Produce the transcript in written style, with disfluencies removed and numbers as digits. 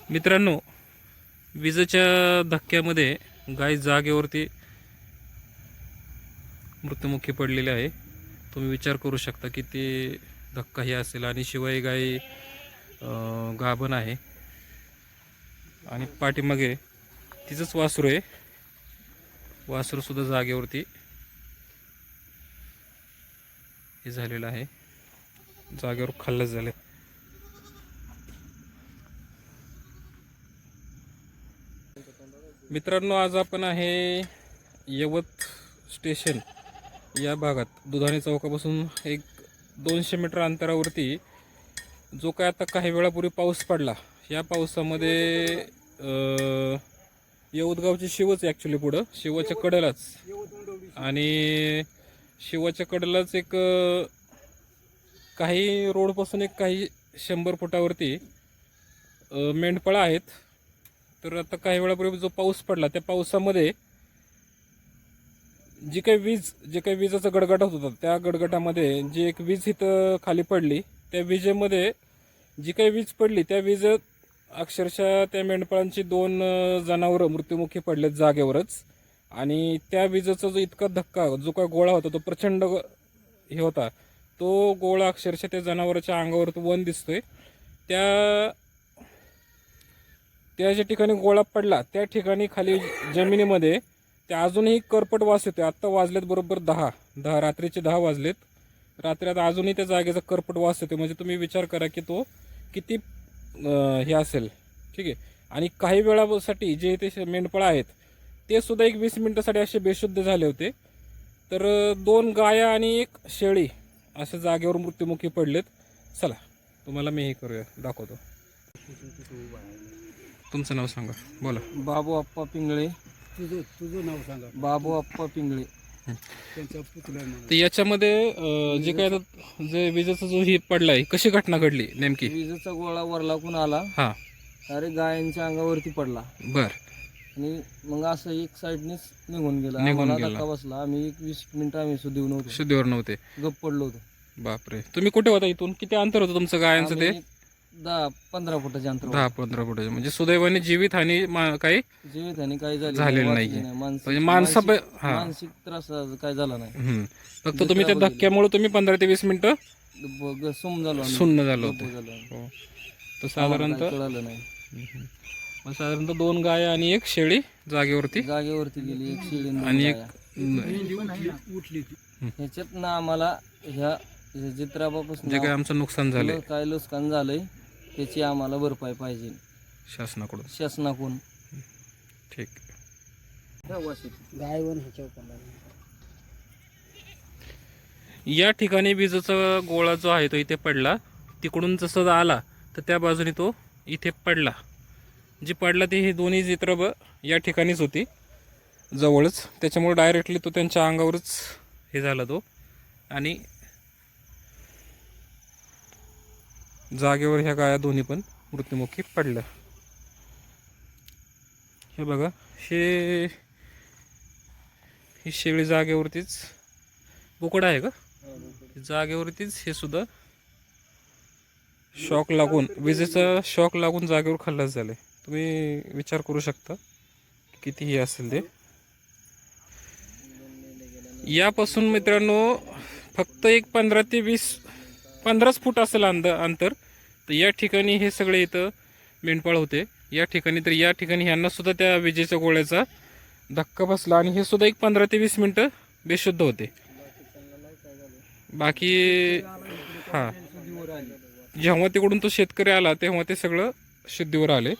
मित्रांनो, विजेच्या धक्क्यामध्ये गाय जागेवरती मृत्युमुखी पडलेली आहे. तुम्ही विचार करू शकता की ते धक्का हे असेल. आणि शिवाय गाय गाभण आहे आणि पाठीमागे तिचंच वासरू आहे. वासरू सुद्धा जागेवरती हे झालेलं आहे, जागेवर खाल्लंच झालं. मित्रांनो, आज आपण आहे यवत स्टेशन या भागात दुधाणे चौकापासून एक 200 मीटर अंतरावरती जो काय आता काही वेळापूर्वी पाऊस पडला, या पावसामध्ये यवतगावची शिवच ॲक्च्युली पुढं शिवाच्या कडेलाच आणि शिवाच्या कडेलाच एक काही रोडपासून एक काही 100 फुटावरती मेंढपाळा आहेत. तर आता काही वेळापूर्वी जो पाऊस पडला त्या पावसामध्ये जी काही विजेचा गडगडाट होता, त्या गडगडाटामध्ये जी एक वीज इथं खाली पडली, त्या विजेमध्ये जी काही वीज पडली त्या विजेत अक्षरशः त्या मेंढपाळांची 2 जनावरं मृत्युमुखी पडलेत जागेवरच. आणि त्या विजेचा जो इतका धक्का, जो काय गोळा होता तो प्रचंड हे होता. तो गोळा अक्षरशः त्या जनावराच्या अंगावर वन दिसतोय. त्या ज्या ठिकाणी गोळा पडला त्या ठिकाणी खाली जमिनीमध्ये त्या अजूनही करपट वास येतोय. आत्ता वाजलेत बरोबर 10 रात्रीचे 10 वाजलेत. रात्री अजूनही त्या जागेचा करपट वास येतोय. म्हणजे तुम्ही विचार करा की तो किती हे असेल. ठीक आहे. आणि काही वेळासाठी जे ते मेंढपाळ आहेत ते सुद्धा एक 20 मिनिटासाठी असे बेशुद्ध झाले होते. तर 2 गाया आणि 1 शेळी अशा जागेवर मृत्युमुखी पडलेत. चला तुम्हाला मी हे करूया, दाखवतो. तुमचं नाव सांगा, बोला. बाबू अप्पा पिंगळे. तुझं नाव सांगा. बाबू अप्पा पिंगळे. त्यांचा पुतळा आहे. तर याच्यामध्ये जे काय आता जे विजेचा जो ही पडलाय, कशी घटना घडली नेमकी? विजेचा गोळा वरलाकून आला, हा, अरे गायांच्या अंगावरती पडला बर. आणि मग असं एक साईडनेच निघून गेला. निघून आम्हाला गेला. धक्का बसला. आम्ही एक 20 मिनिटं आम्ही सुधीव नव्हतो, शुद्धीवर नव्हते. गप्प पडलो होतो. बापरे, तुम्ही कुठे होता? इथून किती अंतर होतं तुमचं गायांचं? ते आम्ही 10-15 फुटाच्या अंतर 10-15 फुटाचे. म्हणजे सुदैवाने जीवित हानी काही जीवित आणि काही झालेलं वाचली नाहीये. नाही. म्हणजे हा. मानसिक त्रास काय झाला नाही. फक्त तुम्ही त्या धक्क्यामुळे तुम्ही 15 ते 20 मिनिटं सुम झालो आम्ही. सुन्न झालं गप्प होतं. झालो आम्ही. हो. तर आम्हाला काही साधारणतः कळालं नाही. मग साधारणतः 2 गाया आणि 1 शेळी जागेवरती जागेवरती गेली, एक शेळी आणि 2 आणि गाया. उठली ती. ह्याच्यातनं आम्हाला ह्या चित्रापासून जे काय आमचं नुकसान झाले काय नुकसान झालंय त्याची आम्हाला भरपाई पाहिजे शासनाकडून. शासनाकडून. ठीक. गायवन ह्याच्यावर पडला. या ठिकाणी विजेचा गोळा जो आहे तो इथे पडला. तिकडून जसं आला तर त्या बाजूने तो इथे पडला. जी पडला ती ही दोन्ही चित्र या ठिकाणीच होती जवळच. त्याच्यामुळे डायरेक्टली तो त्यांच्या अंगावरच हे झाला तो. आणि जागेवर ह्या गाया दोन्ही पण मृत्युमुखी पडल्या. हे बघा, ही शेळी जागेवरतीच, बोकडा आहे का, जागेवरतीच हे सुद्धा शॉक लागून, विजेचा शॉक लागून जागेवर खल्लास झाले. तुम्ही विचार करू शकता किती हे असेल ते. यापासून मित्रांनो फक्त एक 15 ते 15 फूट असेल अंतर. तर या ठिकाणी हे सगळे इथं मेंढपाळ होते या ठिकाणी. तर या ठिकाणी ह्यांना सुद्धा त्या विजेच्या गोळ्याचा धक्का बसला आणि हे सुद्धा एक 15 ते 20 मिनिटं बेशुद्ध होते. बाकी हां, जेव्हा तिकडून तो शेतकरी आला तेव्हा ते सगळं शुद्धीवर आले.